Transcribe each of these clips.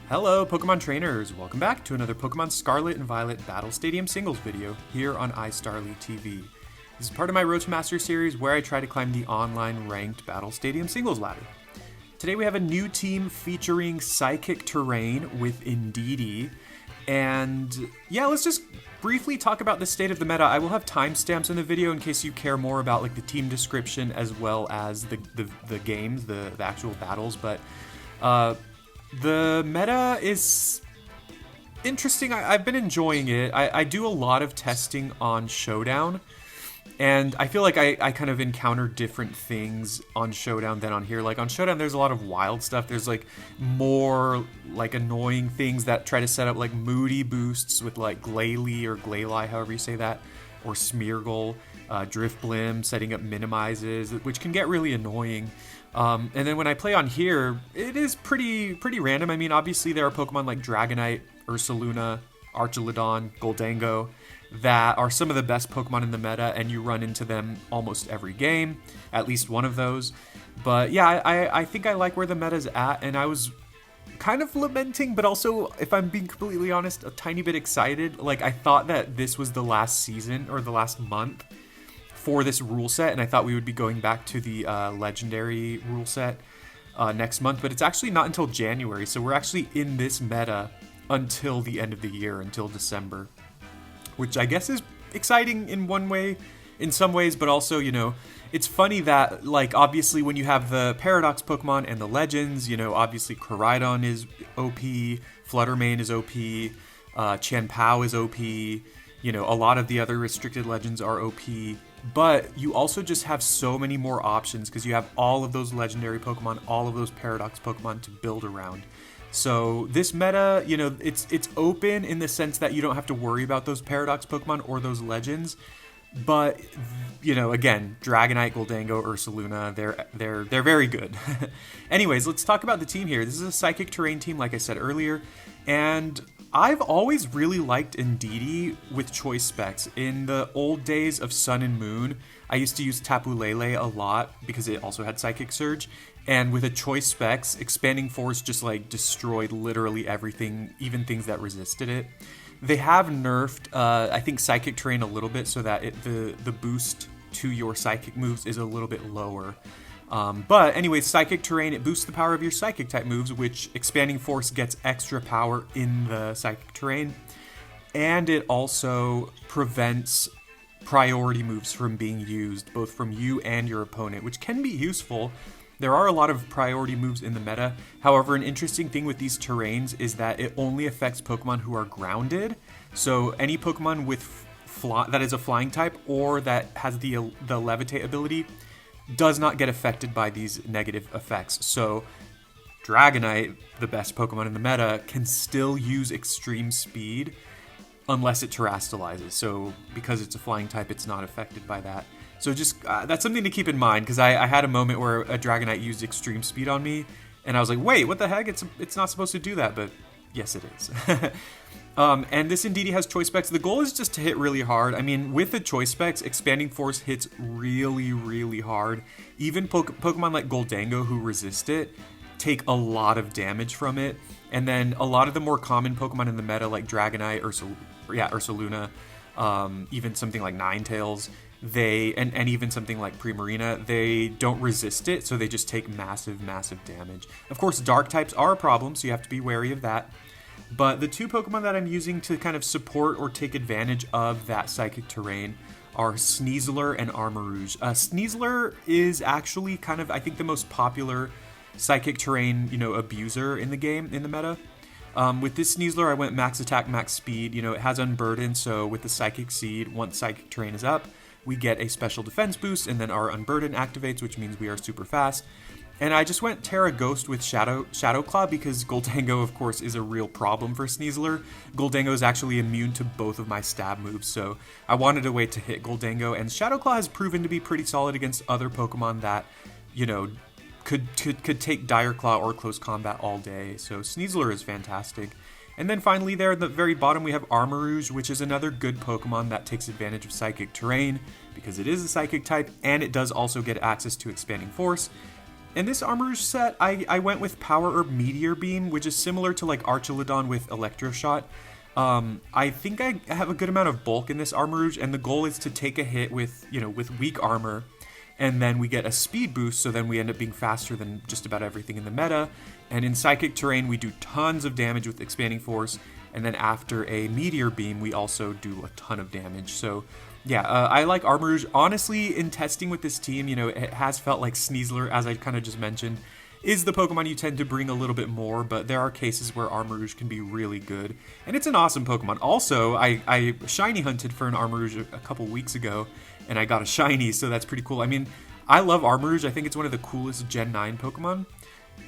Hello Pokemon trainers, welcome back to another Pokemon Scarlet and Violet Battle Stadium Singles video here on iStarly TV. This is part of my Road to Master series where I try to climb the online ranked Battle Stadium Singles ladder. Today we have a new team featuring Psychic Terrain with Indeedee, and yeah, let's just briefly talk about the state of the meta. I will have timestamps in the video in case you care more about like the team description as well as the games, the actual battles, but the meta is interesting. I've been enjoying it. I do a lot of testing on Showdown, and I feel like I kind of encounter different things on Showdown than on here. Like on Showdown, there's a lot of wild stuff. There's like more like annoying things that try to set up like moody boosts with like Glalie or Glalie, however you say that, or Smeargle, Drifblim, setting up minimizes, which can get really annoying. And then when I play on here, it is pretty random. I mean, obviously there are Pokemon like Dragonite, Ursaluna, Archaludon, Goldango that are some of the best Pokemon in the meta, and you run into them almost every game, at least one of those. But yeah, I think I like where the meta's at, and I was kind of lamenting, but also, if I'm being completely honest, a tiny bit excited. Like, I thought that this was the last season, or the last month, for this rule set, and I thought we would be going back to the legendary rule set next month, but it's actually not until January, so we're actually in this meta until the end of the year, until December, which I guess is exciting in one way, in some ways, but also, you know, it's funny that, like, obviously when you have the Paradox Pokemon and the Legends, you know, obviously Koraidon is OP, Fluttermane is OP, Chien-Pao is OP, you know, a lot of the other restricted Legends are OP, but you also just have so many more options because you have all of those legendary Pokemon, all of those Paradox Pokemon to build around. So this meta, you know, it's open in the sense that you don't have to worry about those Paradox Pokemon or those Legends. But, you know, again, Dragonite, Goldango, Ursaluna, they're very good. Anyways, let's talk about the team here. This is a Psychic Terrain team, like I said earlier, and I've always really liked Indeedee with choice specs. In the old days of Sun and Moon, I used to use Tapu Lele a lot because it also had Psychic Surge. And with a choice specs, Expanding Force just like destroyed literally everything, even things that resisted it. They have nerfed, I think, Psychic Terrain a little bit so that the boost to your Psychic moves is a little bit lower. But anyway, Psychic Terrain, it boosts the power of your Psychic type moves, which Expanding Force gets extra power in the Psychic Terrain. And it also prevents priority moves from being used, both from you and your opponent, which can be useful. There are a lot of priority moves in the meta. However, an interesting thing with these terrains is that it only affects Pokemon who are grounded. So any Pokemon with that is a flying type or that has the levitate ability does not get affected by these negative effects. So Dragonite, the best Pokemon in the meta, can still use extreme speed unless it terastallizes. So because it's a flying type, it's not affected by that. So just, that's something to keep in mind, because I had a moment where a Dragonite used extreme speed on me, and I was like, wait, what the heck? It's not supposed to do that, but yes, it is. And this Indeedee has choice specs. The goal is just to hit really hard. I mean, with the choice specs, Expanding Force hits really hard. Even Pokemon like Goldango, who resist it, take a lot of damage from it. And then a lot of the more common Pokemon in the meta, like Dragonite, Ursaluna, even something like Ninetales, and even something like Primarina, they don't resist it, so they just take massive damage. Of course, dark types are a problem, so you have to be wary of that. But the two Pokemon that I'm using to kind of support or take advantage of that Psychic Terrain are Sneasler and Armarouge. Sneasler is actually kind of, I think, the most popular Psychic Terrain, you know, abuser in the game, in the meta. With this Sneasler, I went max attack, max speed. You know, it has Unburden, so with the Psychic Seed, once Psychic Terrain is up, we get a special defense boost, and then our Unburden activates, which means we are super fast. And I just went Terra Ghost with Shadow Claw because Goldango, of course, is a real problem for Sneasler. Goldango is actually immune to both of my stab moves, so I wanted a way to hit Goldango, and Shadow Claw has proven to be pretty solid against other Pokemon that, you know, could take Dire Claw or Close Combat all day, so Sneasler is fantastic. And then finally there at the very bottom we have Armarouge, which is another good Pokemon that takes advantage of Psychic Terrain because it is a Psychic type and it does also get access to Expanding Force. In this Armarouge set, I went with Power Herb Meteor Beam, which is similar to like Archaludon with Electro Shot. I think I have a good amount of bulk in this Armarouge, and the goal is to take a hit with, with weak armor, and then we get a speed boost, so then we end up being faster than just about everything in the meta. And in Psychic Terrain, we do tons of damage with Expanding Force, and then after a Meteor Beam, we also do a ton of damage. So yeah, I like Armarouge. Honestly, in testing with this team, it has felt like Sneasler, as I kind of just mentioned, is the Pokemon you tend to bring a little bit more, but there are cases where Armarouge can be really good. And it's an awesome Pokemon. Also, I shiny hunted for an Armarouge a couple weeks ago, and I got a shiny, so that's pretty cool. I mean, I love Armarouge. I think it's one of the coolest Gen 9 Pokemon.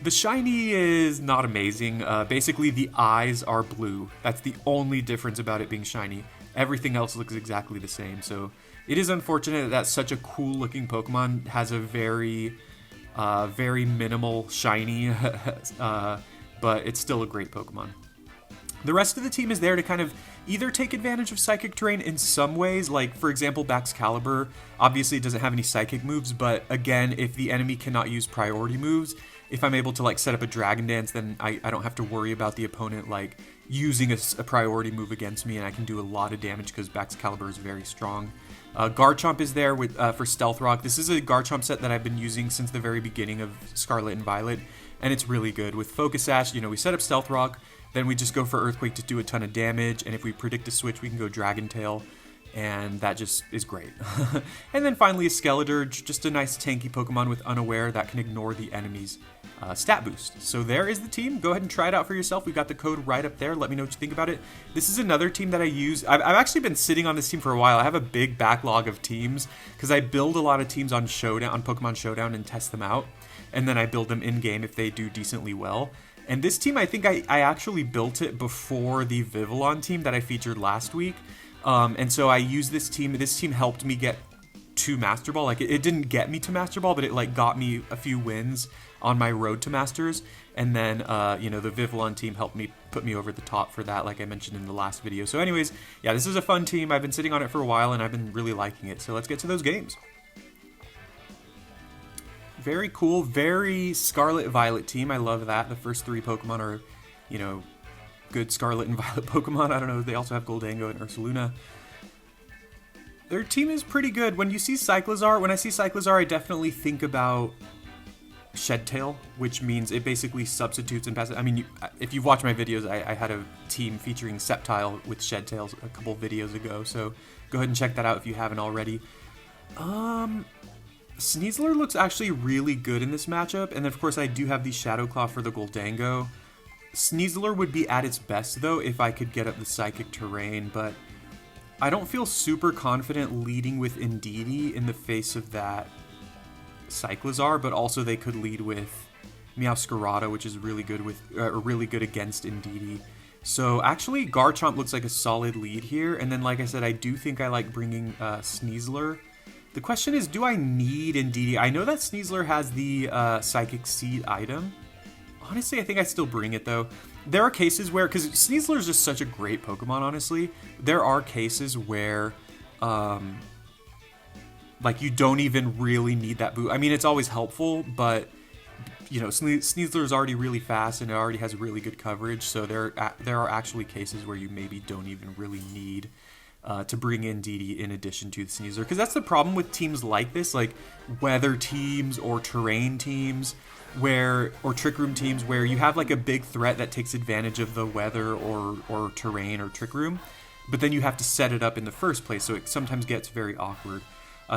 The shiny is not amazing. Basically, the eyes are blue. That's the only difference about it being shiny. Everything else looks exactly the same, so it is unfortunate that such a cool-looking Pokemon has a very minimal shiny, but it's still a great Pokemon. The rest of the team is there to kind of either take advantage of Psychic Terrain in some ways, like, for example, Baxcalibur obviously doesn't have any Psychic moves, but again, if the enemy cannot use priority moves, if I'm able to, like, set up a Dragon Dance, then I don't have to worry about the opponent, like, using a priority move against me, and I can do a lot of damage because Baxcalibur is very strong. Garchomp is there for Stealth Rock. This is a Garchomp set that I've been using since the very beginning of Scarlet and Violet, and it's really good. With Focus Sash, we set up Stealth Rock, then we just go for Earthquake to do a ton of damage, and if we predict a switch, we can go Dragon Tail, and that just is great. And then finally a Skeledirge, just a nice tanky Pokemon with Unaware that can ignore the enemy's stat boost. So there is the team. Go ahead and try it out for yourself. We've got the code right up there. Let me know what you think about it. This is another team that I use. I've actually been sitting on this team for a while. I have a big backlog of teams because I build a lot of teams on Showdown, on Pokemon Showdown, and test them out. And then I build them in-game if they do decently well. And this team, I think I actually built it before the Vivillon team that I featured last week. And so I used this team. This team helped me get to Master Ball. Like, it didn't get me to Master Ball, but it, like, got me a few wins on my road to Masters. And then, the Vivillon team helped me put me over the top for that, like I mentioned in the last video. So anyways, yeah, this is a fun team. I've been sitting on it for a while, and I've been really liking it. So let's get to those games. Very cool, very Scarlet Violet team. I love that. The first three Pokemon are, good Scarlet and Violet Pokemon. I don't know, they also have Goldango and Ursaluna. Their team is pretty good. When you see Cyclizar, when I see Cyclizar, I definitely think about Shedtail, which means it basically substitutes and passes. I mean, if you've watched my videos, I had a team featuring Sceptile with Shedtails a couple videos ago, so go ahead and check that out if you haven't already. Sneasler looks actually really good in this matchup, and of course I do have the Shadow Claw for the Goldango. Sneasler would be at its best, though, if I could get up the Psychic Terrain, but I don't feel super confident leading with Indeedee in the face of that Cyclizar, but also they could lead with Meowscarada, which is really good really good against Indeedee. So actually, Garchomp looks like a solid lead here, and then like I said, I do think I like bringing Sneasler. The question is, do I need Indeedee? I know that Sneasler has the Psychic Seed item. Honestly, I think I still bring it, though. There are cases where, because Sneasler is just such a great Pokemon, honestly, there are cases where, like, you don't even really need that boost. I mean, it's always helpful, but, Sneasler is already really fast, and it already has really good coverage, so there are actually cases where you maybe don't even really need to bring in Indeedee in addition to the Sneasler. Because that's the problem with teams like this, like weather teams or terrain teams, or Trick Room teams, where you have like a big threat that takes advantage of the weather or terrain or Trick Room, but then you have to set it up in the first place, so it sometimes gets very awkward.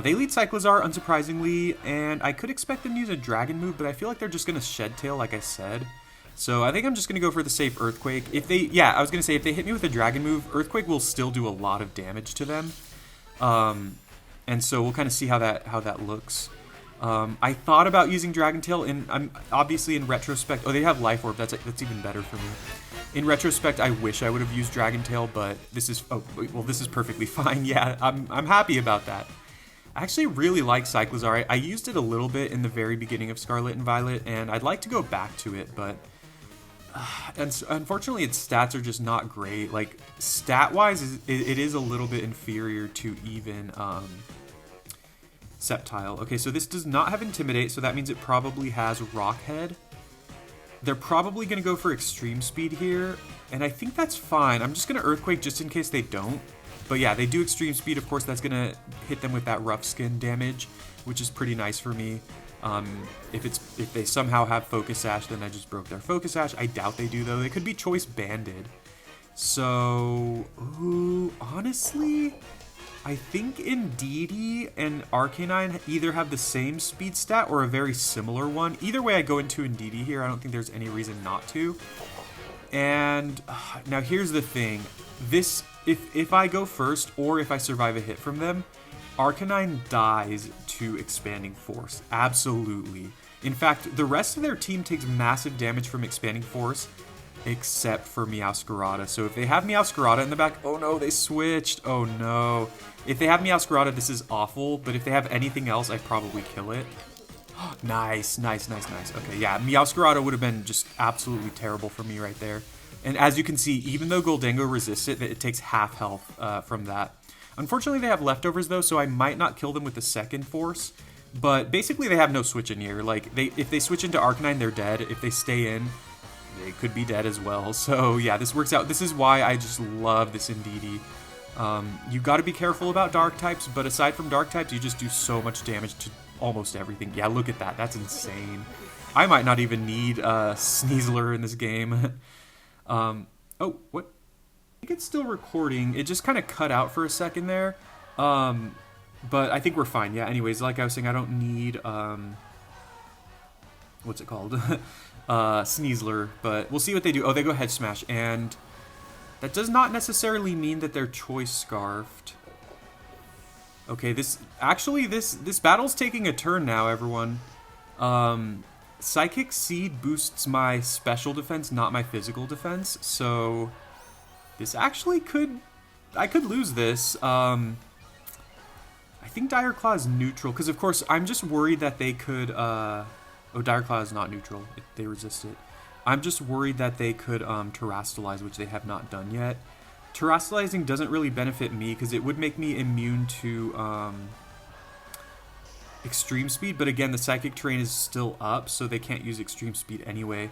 They lead Cyclizar, unsurprisingly, and I could expect them to use a Dragon move, but I feel like they're just going to Shedtail, like I said. So I think I'm just going to go for the safe Earthquake. If they hit me with a Dragon move, Earthquake will still do a lot of damage to them. And so we'll kind of see how that looks. I thought about using Dragon Tail, and I'm obviously in retrospect. Oh, they have Life Orb. That's even better for me. In retrospect, I wish I would have used Dragon Tail, but this is perfectly fine. Yeah, I'm happy about that. I actually really like Cyclizar. I used it a little bit in the very beginning of Scarlet and Violet, and I'd like to go back to it, but and unfortunately its stats are just not great. Like, stat-wise, it is a little bit inferior to even Sceptile. Okay, so this does not have Intimidate, so that means it probably has Rock Head. They're probably going to go for Extreme Speed here, and I think that's fine. I'm just going to Earthquake just in case they don't. But yeah, they do Extreme Speed. Of course, that's going to hit them with that Rough Skin damage, which is pretty nice for me. If they somehow have Focus Sash, then I just broke their Focus Sash. I doubt they do, though. They could be Choice Banded. So, ooh, honestly, I think Indeedee and Arcanine either have the same speed stat or a very similar one. Either way, I go into Indeedee here. I don't think there's any reason not to. And now here's the thing. This, if I go first or if I survive a hit from them, Arcanine dies to Expanding Force. Absolutely. In fact, the rest of their team takes massive damage from Expanding Force, except for Meowscarada. So if they have Meowscarada in the back, oh no, they switched. Oh no. If they have Meowscarada, this is awful, but if they have anything else, I'd probably kill it. Nice, nice, nice, nice. Okay, yeah, Meowscarada would have been just absolutely terrible for me right there. And as you can see, even though Goldengo resists it, it takes half health from that. Unfortunately, they have leftovers though, so I might not kill them with the second force. But basically, they have no switch in here. Like, if they switch into Arcanine, they're dead. If they stay in, they could be dead as well. So yeah, this works out. This is why I just love this Indeedee. You got to be careful about dark types, but aside from dark types, you just do so much damage to almost everything. Yeah, look at that. That's insane. I might not even need Sneasler in this game. Oh, what? I think it's still recording. It just kind of cut out for a second there. But I think we're fine. Yeah, anyways, like I was saying, I don't need, what's it called? Sneasler, but we'll see what they do. Oh, they go Head Smash, and that does not necessarily mean that they're Choice Scarfed. Okay, this battle's taking a turn now, everyone. Psychic Seed boosts my special defense, not my physical defense, so this actually I could lose this. I think Dire Claw is neutral, because of course I'm just worried that they could, oh, Dire Claw is not neutral, they resist it. I'm just worried that they could Terrastalize, which they have not done yet. Terrastalizing doesn't really benefit me, because it would make me immune to Extreme Speed, but again, the Psychic Terrain is still up, so they can't use Extreme Speed anyway.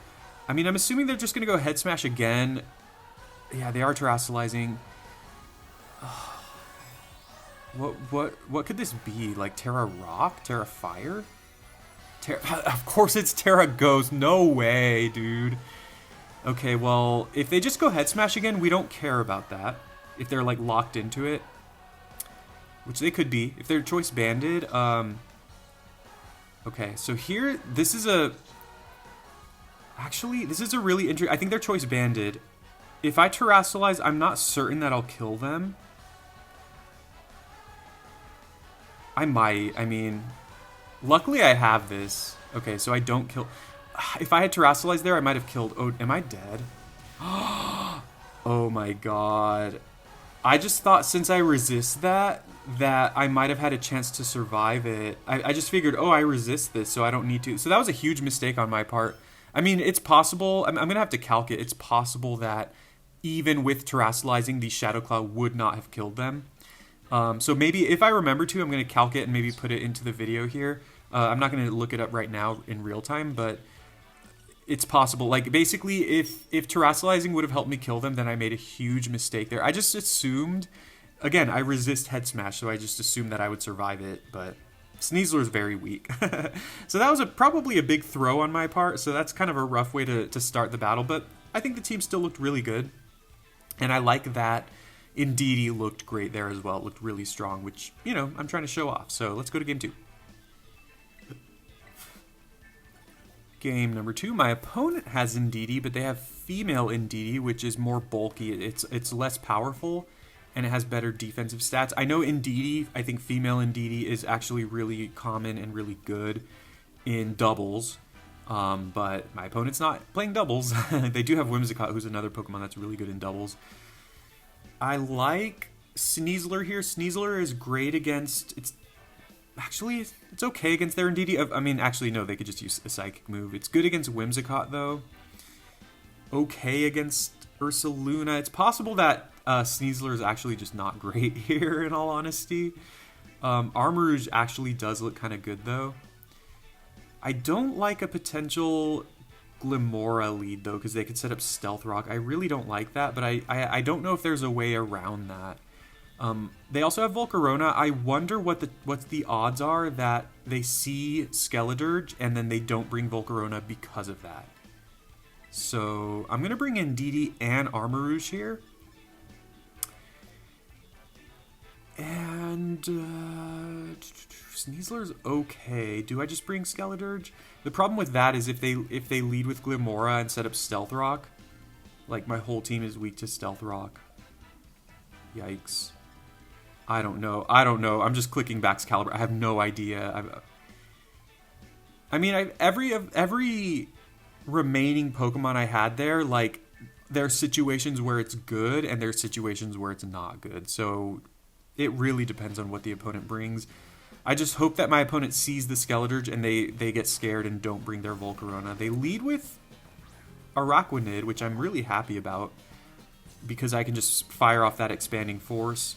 I mean, I'm assuming they're just going to go Head Smash again. Yeah, they are Terrastalizing. What could this be? Like Terra Rock? Terra Fire? Of course it's Terra Ghost. No way, dude. Okay, well, if they just go Head Smash again, we don't care about that. If they're, like, locked into it. Which they could be. If they're Choice Banded, okay, so here, this is a... Actually, this is a really interesting... I think they're Choice Banded. If I Terrastalize, I'm not certain that I'll kill them. I might. I mean, luckily I have this. Okay, so I don't kill... If I had Terrastalized there, I might have killed... Oh, am I dead? Oh my god. I just thought since I resist that I might have had a chance to survive it. I just figured, oh, I resist this, so I don't need to. So that was a huge mistake on my part. I mean, it's possible. I'm going to have to calc it. It's possible that even with Terrastalizing, the Shadow Claw would not have killed them. So maybe if I remember to, I'm going to calc it and maybe put it into the video here. I'm not going to look it up right now in real time, but it's possible. Like, basically, if Terrastalizing would have helped me kill them, then I made a huge mistake there. I just assumed... Again, I resist Head Smash, so I just assumed that I would survive it, but Sneasler is very weak. So that was probably a big throw on my part, so that's kind of a rough way to start the battle, but I think the team still looked really good. And I like that Indeedee looked great there as well. It looked really strong, which, you know, I'm trying to show off. So let's go to game 2. Game number 2, my opponent has Indeedee, but they have female Indeedee, which is more bulky. It's less powerful, and it has better defensive stats. I know Indeedee, I think female Indeedee is actually really common and really good in doubles, but my opponent's not playing doubles. They do have Whimsicott, who's another Pokemon that's really good in doubles. I like Sneasler here. Sneasler is great against... Actually, it's okay against their Indeedee. I mean, actually, no, they could just use a Psychic move. It's good against Whimsicott, though. Okay against Ursaluna. It's possible that Sneasler is actually just not great here, in all honesty. Armarouge actually does look kind of good, though. I don't like a potential Glimmora lead, though, because they could set up Stealth Rock. I really don't like that, but I don't know if there's a way around that. They also have Volcarona. I wonder what the odds are that they see Skeledirge and then they don't bring Volcarona because of that. So I'm going to bring Indeedee and Armarouge here. And Sneasler's okay. Do I just bring Skeledirge? The problem with that is if they lead with Glimmora and set up Stealth Rock, like my whole team is weak to Stealth Rock. Yikes. I don't know. I'm just clicking Baxcalibur. I have no idea. I mean, every remaining Pokemon I had there, like, there are situations where it's good and there are situations where it's not good. So it really depends on what the opponent brings. I just hope that my opponent sees the Skeledirge and they get scared and don't bring their Volcarona. They lead with Araquanid, which I'm really happy about because I can just fire off that Expanding Force.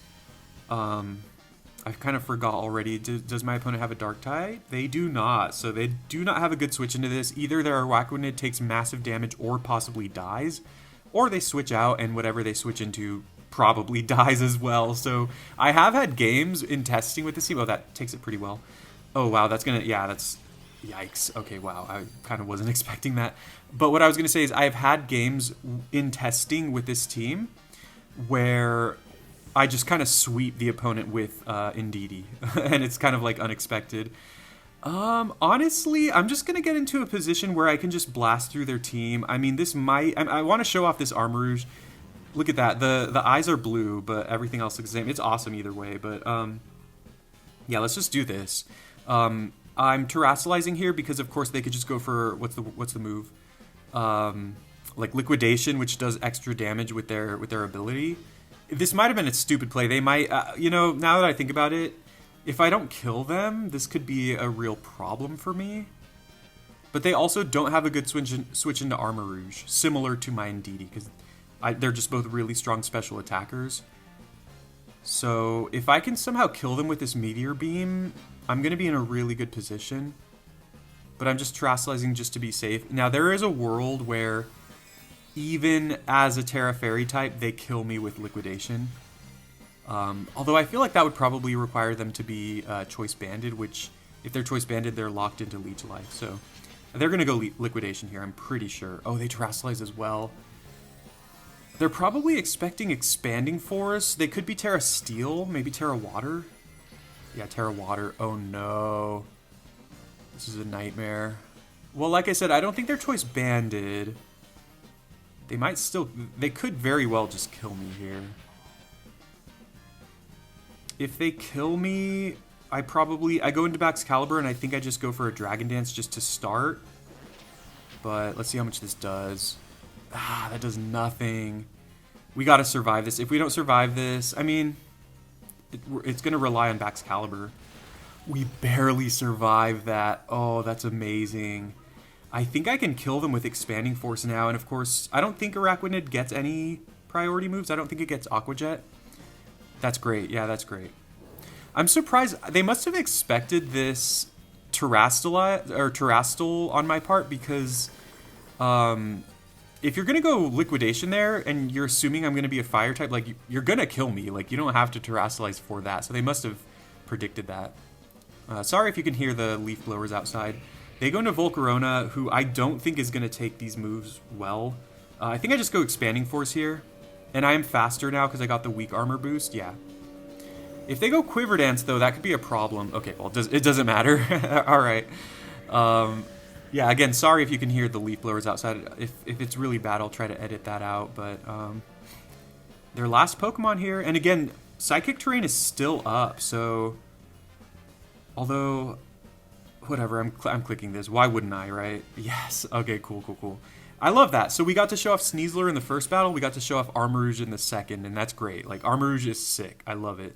I kind of forgot already. Does my opponent have a Dark type? They do not. So they do not have a good switch into this. Either their Araquanid takes massive damage or possibly dies, or they switch out and whatever they switch into probably dies as well. So I have had games in testing with this team. Oh, that takes it pretty well. Oh, wow. That's going to... Yeah, that's... Yikes. Okay, wow. I kind of wasn't expecting that. But what I was going to say is I've had games in testing with this team where I just kind of sweep the opponent with Indeedee. And it's kind of like unexpected. Honestly, I'm just going to get into a position where I can just blast through their team. I mean, this might... I want to show off this Armarouge. Look at that. The eyes are blue, but everything else looks the same. It's awesome either way, but yeah, let's just do this. I'm terrestrializing here because, of course, they could just go for... What's the move? Like Liquidation, which does extra damage with their ability. This might have been a stupid play. They might... you know, now that I think about it, if I don't kill them, this could be a real problem for me. But they also don't have a good switch into Armarouge, similar to my Indeedee, because they're just both really strong special attackers. So if I can somehow kill them with this Meteor Beam, I'm going to be in a really good position. But I'm just terrestrializing just to be safe. Now, there is a world where even as a Terra Fairy type, they kill me with Liquidation. Although I feel like that would probably require them to be Choice Banded, which, if they're Choice Banded, they're locked into Leech Life. So they're going to go Liquidation here, I'm pretty sure. Oh, they terrestrialize as well. They're probably expecting Expanding Force. They could be Terra Steel, maybe Terra Water. Yeah, Terra Water. Oh no. This is a nightmare. Well, like I said, I don't think they're Choice Banded. They might still... They could very well just kill me here. If they kill me, I go into Baxcalibur and I think I just go for a Dragon Dance just to start. But let's see how much this does. Ah, that does nothing. We gotta survive this. If we don't survive this, I mean, it's gonna rely on Baxcalibur. We barely survived that. Oh, that's amazing. I think I can kill them with Expanding Force now, and of course, I don't think Araquanid gets any priority moves. I don't think it gets Aqua Jet. That's great. Yeah, that's great. I'm surprised. They must have expected this Terrastal on my part because... if you're going to go Liquidation there, and you're assuming I'm going to be a Fire type, like, you're going to kill me. Like, you don't have to Terrestrialize for that. So they must have predicted that. Sorry if you can hear the leaf blowers outside. They go into Volcarona, who I don't think is going to take these moves well. I think I just go Expanding Force here. And I am faster now because I got the weak armor boost. Yeah. If they go Quiver Dance, though, that could be a problem. Okay, well, it doesn't matter. All right. Yeah, again, sorry if you can hear the leaf blowers outside. If it's really bad, I'll try to edit that out. But their last Pokemon here, and again, Psychic Terrain is still up. So, although, whatever, I'm clicking this. Why wouldn't I, right? Yes. Okay, cool. I love that. So we got to show off Sneasler in the first battle. We got to show off Armarouge in the second, and that's great. Like, Armarouge is sick. I love it.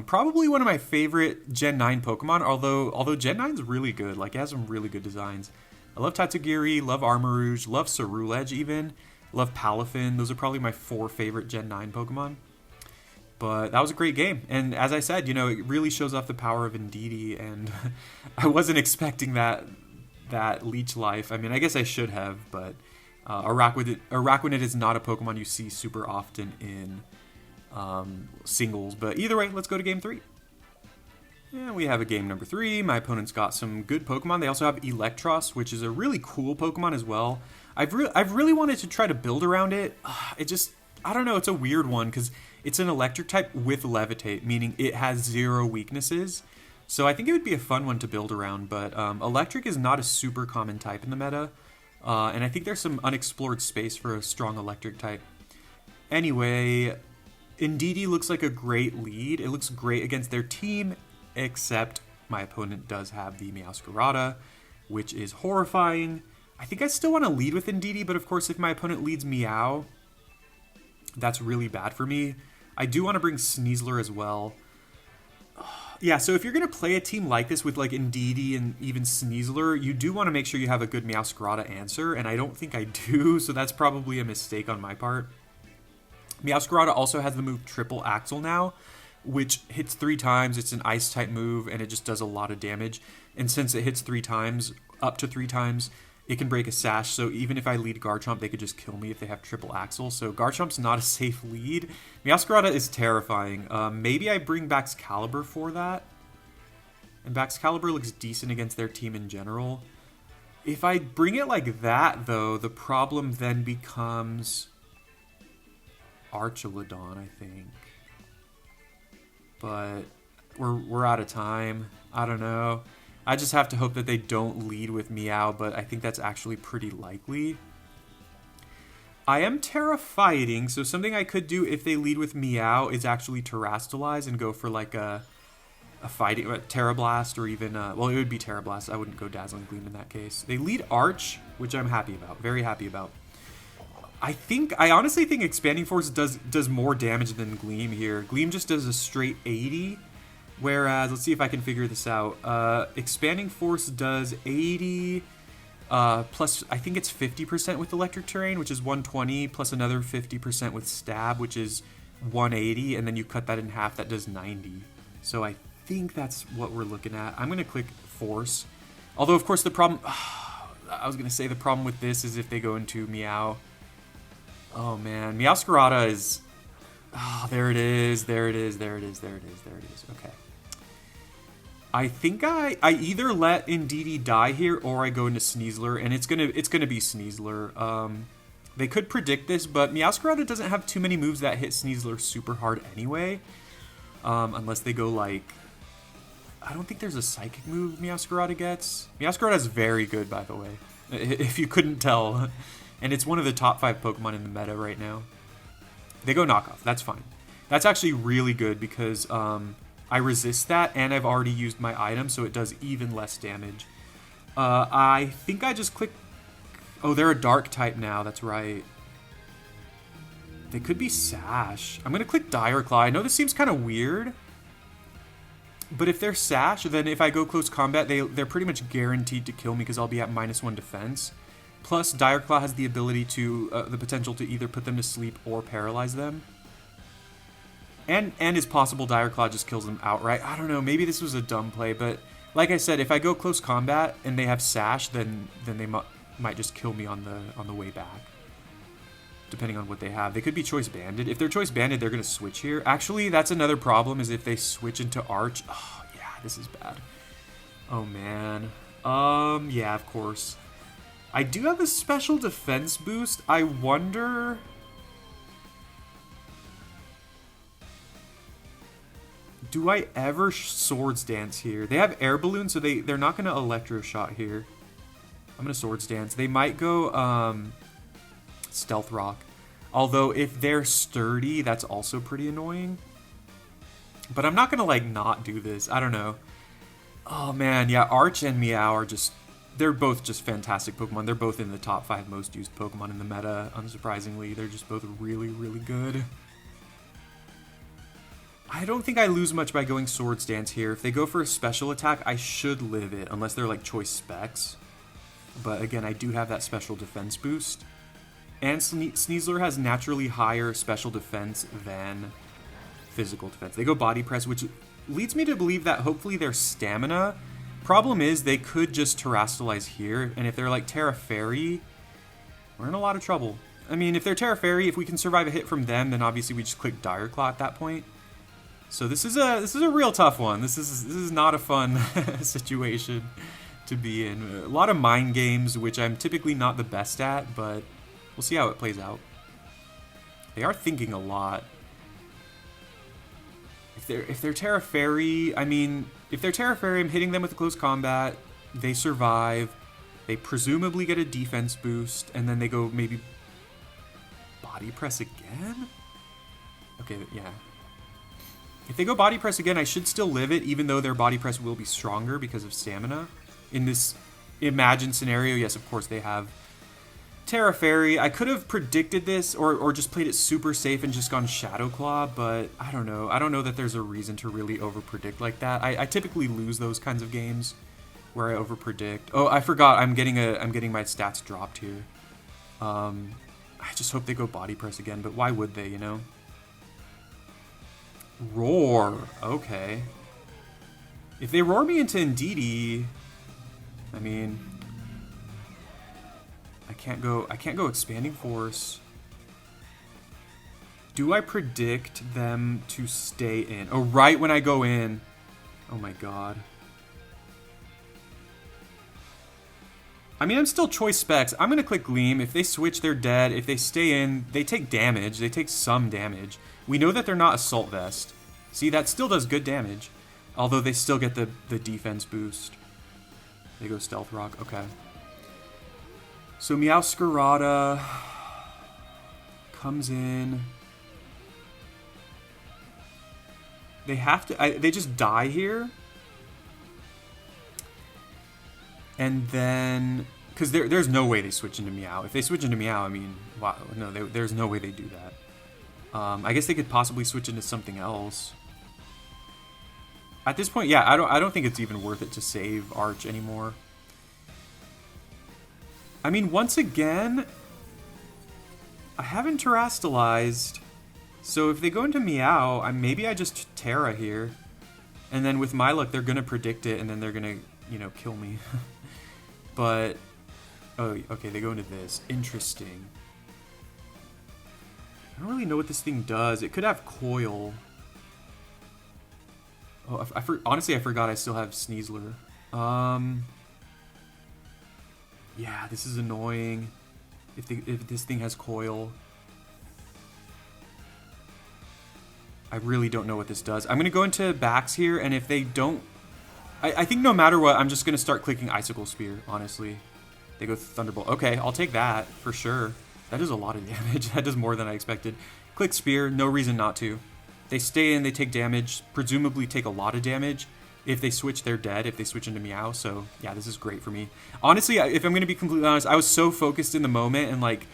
Probably one of my favorite Gen 9 Pokemon, although Gen 9's really good. Like, it has some really good designs. I love Tatsugiri, love Armarouge, love Ceruledge even, love Palafin. Those are probably my 4 favorite Gen 9 Pokemon. But that was a great game. And as I said, you know, it really shows off the power of Indeedee, and I wasn't expecting that leech life. I mean, I guess I should have, but Araquanid is not a Pokemon you see super often in singles. But either way, let's go to game 3. And we have a game number 3. My opponent's got some good Pokemon. They also have Electros, which is a really cool Pokemon as well. I've really wanted to try to build around it. I don't know, it's a weird one because it's an electric type with Levitate, meaning it has 0 weaknesses. So I think it would be a fun one to build around, but electric is not a super common type in the meta. And I think there's some unexplored space for a strong electric type. Anyway, Indeedee looks like a great lead. It looks great against their team, except my opponent does have the Meowscarada, which is horrifying. I think I still want to lead with Indeedee, but of course if my opponent leads Meow, that's really bad for me. I do want to bring Sneasler as well. Yeah, so if you're going to play a team like this with like Indeedee and even Sneasler, you do want to make sure you have a good Meowscarada answer, and I don't think I do, so that's probably a mistake on my part. Meowscarada also has the move Triple Axle now, which hits 3 times. It's an Ice-type move, and it just does a lot of damage. And since it hits 3 times, up to 3 times, it can break a Sash, so even if I lead Garchomp, they could just kill me if they have Triple Axle. So Garchomp's not a safe lead. Meowscarada is terrifying. Maybe I bring Baxcalibur for that. And Baxcalibur looks decent against their team in general. If I bring it like that, though, the problem then becomes Archelodon, I think. But we're out of time. I don't know. I just have to hope that they don't lead with Meow, but I think that's actually pretty likely. I am Terra-fighting, so something I could do if they lead with Meow is actually Terrastalize and go for like a fighting Terra Blast, or even well, it would be Terra Blast. I wouldn't go Dazzling Gleam in that case. They lead Arch, which I'm happy about, very happy about. I honestly think Expanding Force does more damage than Gleam here. Gleam just does a straight 80. Whereas, let's see if I can figure this out. Expanding Force does 80, plus I think it's 50% with Electric Terrain, which is 120, plus another 50% with Stab, which is 180, and then you cut that in half, that does 90. So I think that's what we're looking at. I'm going to click Force. Although, of course, the problem... I was going to say the problem with this is if they go into Meow. Oh, man. Meowscarada is... Oh, there it is. There it is. There it is. There it is. There it is. Okay. I think I either let Indeedee die here or I go into Sneasler, and it's gonna be Sneasler. They could predict this, but Meowscarada doesn't have too many moves that hit Sneasler super hard anyway. Unless they go like... I don't think there's a Psychic move Meowscarada gets. Meowscarada is very good, by the way, if you couldn't tell. And it's one of the top 5 Pokemon in the meta right now. They go Knockoff, that's fine. That's actually really good because... I resist that, and I've already used my item, so it does even less damage. I think I just click... Oh, they're a Dark type now, that's right. They could be Sash. I'm going to click Dire Claw. I know this seems kind of weird, but if they're Sash, then if I go close combat, they're pretty much guaranteed to kill me because I'll be at -1 defense. Plus, Dire Claw has the ability to... the potential to either put them to sleep or paralyze them. And it's possible Dire Claw just kills them outright. I don't know, maybe this was a dumb play, but like I said, if I go close combat and they have Sash, then they might just kill me on the way back. Depending on what they have. They could be Choice Banded. If they're Choice Banded, they're going to switch here. Actually, that's another problem, is if they switch into Arch. Oh, yeah, this is bad. Oh, man. Yeah, of course. I do have a special defense boost. I wonder... Do I ever Swords Dance here? They have Air Balloon, so they're not going to Electro Shot here. I'm going to Swords Dance. They might go Stealth Rock. Although, if they're sturdy, that's also pretty annoying. But I'm not going to, like, not do this. I don't know. Oh, man. Yeah, Arch and Meow are just... They're both just fantastic Pokemon. They're both in the top 5 most used Pokemon in the meta, unsurprisingly. They're just both really, really good. I don't think I lose much by going Swords Dance here. If they go for a special attack, I should live it, unless they're like Choice Specs. But again, I do have that special defense boost. And Sneasler has naturally higher special defense than physical defense. They go body press, which leads me to believe that hopefully their stamina. Problem is they could just Terrastalize here, and if they're like Terra Fairy, we're in a lot of trouble. I mean, if they're Terra Fairy, if we can survive a hit from them, then obviously we just click Dire Claw at that point. So this is a real tough one. This is not a fun situation to be in. A lot of mind games, which I'm typically not the best at, but we'll see how it plays out. They are thinking a lot. If they're Terra Fairy, I mean, if they're Terra Fairy, I'm hitting them with a close combat. They survive. They presumably get a defense boost, and then they go maybe body press again? Okay, yeah. If they go body press again, I should still live it, even though their body press will be stronger because of stamina. In this imagined scenario, yes, of course, they have Terra Fairy. I could have predicted this or just played it super safe and just gone Shadow Claw, but I don't know. I don't know that there's a reason to really over-predict like that. I typically lose those kinds of games where I over-predict. Oh, I forgot. I'm getting my stats dropped here. I just hope they go body press again, but why would they, you know? Roar. Okay. If they roar me into Indeedee, I mean, I can't go Expanding Force. Do I predict them to stay in? Oh, right when I go in. Oh my god. I mean, I'm still choice specs. I'm gonna click Gleam. If they switch, they're dead. If they stay in, they take damage. They take some damage. We know that they're not Assault Vest. See, that still does good damage. Although they still get the defense boost. They go Stealth Rock. Okay. So Meowscarada comes in. They have to... they just die here. And then... Because there's no way they switch into Meow. If they switch into Meow, I mean... Wow, no, there's no way they do that. I guess they could possibly switch into something else. At this point, yeah, I don't think it's even worth it to save Arch anymore. I mean, once again, I haven't Terrastalized, so if they go into Meow, maybe I just Terra here, and then with my luck, they're gonna predict it, and then they're gonna, you know, kill me. But, oh, okay, they go into this. Interesting. I don't really know what this thing does. It could have Coil. Oh, honestly, I forgot I still have Sneasler. Yeah, this is annoying. If this thing has Coil. I really don't know what this does. I'm going to go into Bax here, and if they don't... I think no matter what, I'm just going to start clicking Icicle Spear, honestly. They go Thunderbolt. Okay, I'll take that, for sure. That does a lot of damage. That does more than I expected. Click Spear, no reason not to. They stay in, they take damage, presumably take a lot of damage. If they switch, they're dead. If they switch into Meow, so yeah, this is great for me. Honestly, if I'm going to be completely honest, I was so focused in the moment and like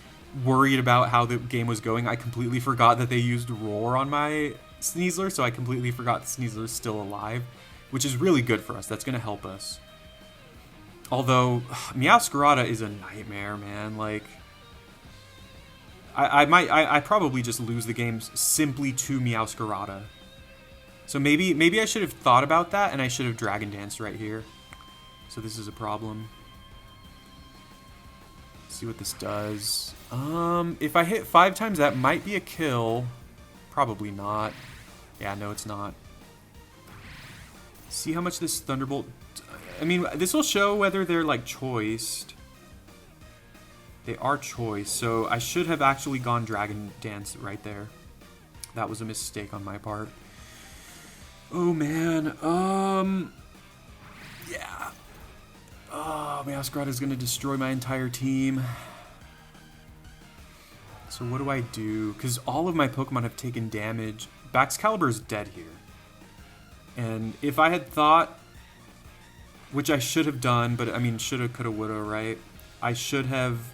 worried about how the game was going, I completely forgot that they used Roar on my Sneasler, so I completely forgot Sneasler's still alive, which is really good for us. That's going to help us. Although, Meowscarada is a nightmare, man. Like... I probably just lose the game simply to Meowscarada. So maybe I should have thought about that, and I should have Dragon Danced right here. So this is a problem. Let's see what this does. If I hit 5 times, that might be a kill. Probably not. Yeah, no, it's not. See how much this Thunderbolt... I mean, this will show whether they're, like, choiced. They are choice, so I should have actually gone Dragon Dance right there. That was a mistake on my part. Oh, man. Yeah. Oh, Meowscarada is going to destroy my entire team. So what do I do? Because all of my Pokemon have taken damage. Baxcalibur is dead here. And if I had thought, which I should have done, but I mean, shoulda, coulda, woulda, right? I should have...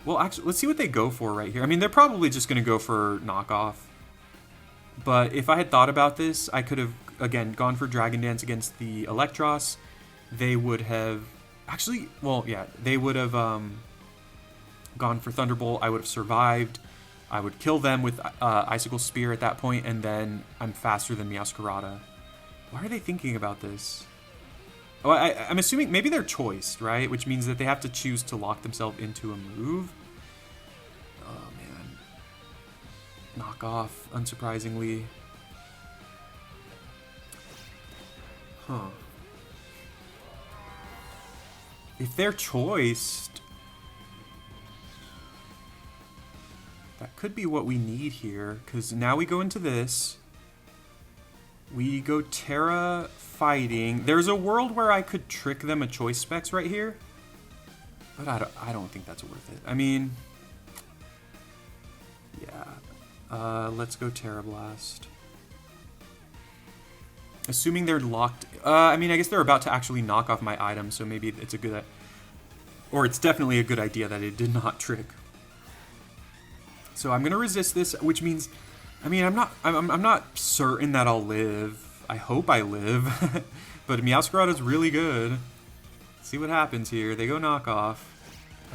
Well, actually, let's see what they go for right here. I mean, they're probably just going to go for knockoff. But if I had thought about this, I could have, again, gone for Dragon Dance against the Electros. They would have... Actually, well, yeah, they would have gone for Thunderbolt. I would have survived. I would kill them with Icicle Spear at that point, and then I'm faster than Meowscarada. Why are they thinking about this? Oh, I'm assuming maybe they're choiced, right? Which means that they have to choose to lock themselves into a move. Oh, man. Knock off, unsurprisingly. Huh. If they're choiced, that could be what we need here, because now we go into this. We go Terra Fighting. There's a world where I could trick them a choice specs right here, but I don't think that's worth it. I mean, yeah. Let's go Terra Blast. Assuming they're locked. I mean, I guess they're about to actually knock off my item, so maybe it's a good, or it's definitely a good idea that it did not trick. So I'm gonna resist this, which means, I mean, I'm not certain that I'll live. I hope I live, but Meowscarada is really good. Let's see what happens here. They go knock off.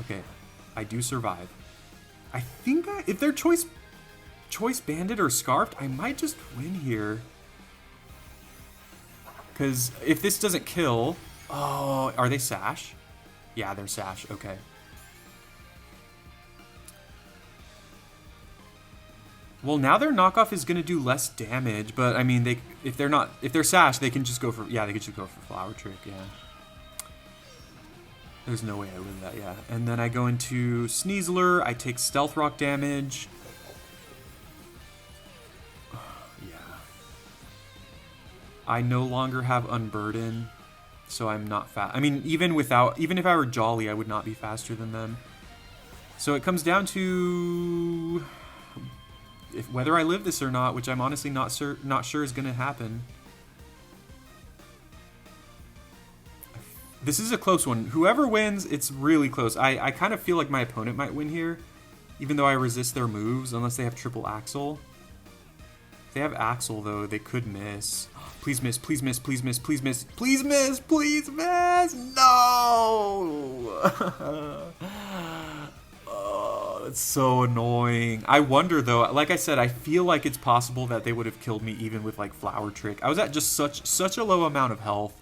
Okay, I do survive. I think if they're choice banded or scarfed, I might just win here. Because if this doesn't kill... Oh, are they Sash? Yeah, they're Sash. Okay. Well, now their knockoff is going to do less damage, but I mean, if they're Sash, they can just go for... Yeah, they can just go for Flower Trick, yeah. There's no way I win that, yeah. And then I go into Sneasler, I take Stealth Rock damage. I no longer have Unburden, so I'm not fast. I mean, even if I were Jolly, I would not be faster than them. So it comes down to whether I live this or not, which I'm honestly not sure is going to happen. This is a close one. Whoever wins, it's really close. I kind of feel like my opponent might win here, even though I resist their moves, unless they have triple Axle. If they have Axle, though, they could miss. Please miss, please miss, please miss, please miss, please miss, please miss! No! Oh, that's so annoying. I wonder, though, like I said, I feel like it's possible that they would have killed me even with, like, Flower Trick. I was at just such a low amount of health.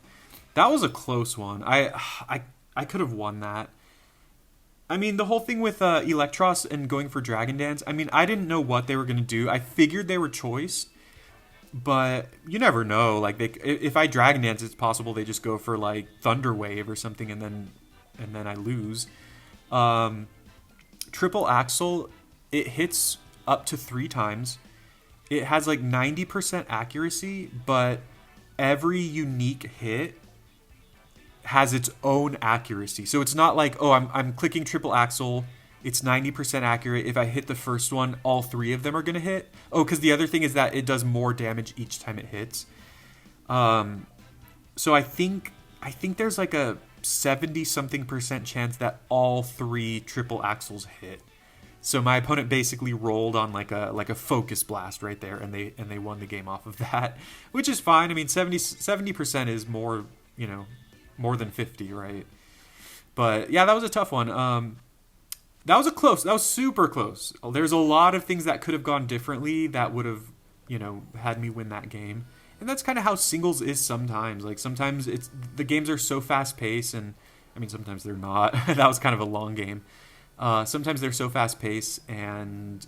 That was a close one. I could have won that. I mean, the whole thing with Electros and going for Dragon Dance, I mean, I didn't know what they were going to do. I figured they were choiced, but you never know. Like, if I Dragon Dance, it's possible they just go for, like, Thunder Wave or something, and then I lose. Triple Axle, it hits up to 3 times. It has, like, 90% accuracy, but every unique hit has its own accuracy. So it's not like, oh, I'm clicking Triple Axle, it's 90% accurate. If I hit the first one, all 3 of them are going to hit. Oh, because the other thing is that it does more damage each time it hits. So I think there's like a 70-something% chance that all 3 Triple Axles hit. So my opponent basically rolled on like a Focus Blast right there, and they won the game off of that, which is fine. I mean, 70% is more, you know, more than 50, right? But yeah, that was a tough one. That was super close. There's a lot of things that could have gone differently that would have, you know, had me win that game. And that's kind of how singles is sometimes. Like, sometimes the games are so fast paced, and I mean, sometimes they're not. That was kind of a long game. Sometimes they're so fast paced, and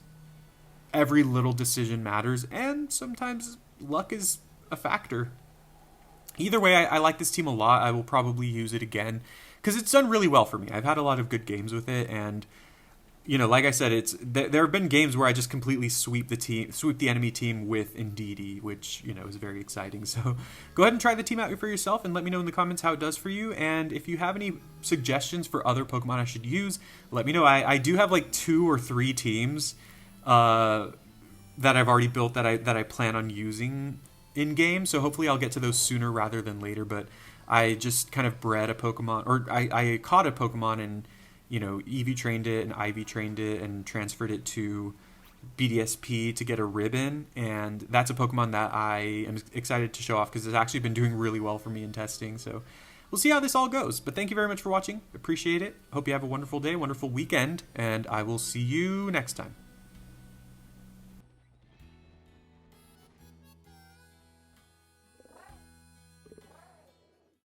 every little decision matters, and sometimes luck is a factor. Either way, I like this team a lot. I will probably use it again because it's done really well for me. I've had a lot of good games with it, and you know, like I said, there have been games where I just completely sweep the enemy team with Indeedee, which, you know, is very exciting. So go ahead and try the team out for yourself, and let me know in the comments how it does for you. And if you have any suggestions for other Pokemon I should use, let me know. I do have like 2 or 3 teams that I've already built that I plan on using in game, so hopefully I'll get to those sooner rather than later. But I just kind of bred a Pokemon, or I caught a Pokemon and, you know, EV trained it and IV trained it and transferred it to BDSP to get a ribbon, and that's a Pokemon that I am excited to show off because it's actually been doing really well for me in testing. So we'll see how this all goes. But thank you very much for watching. Appreciate it. Hope you have a wonderful day, wonderful weekend, and I will see you next time.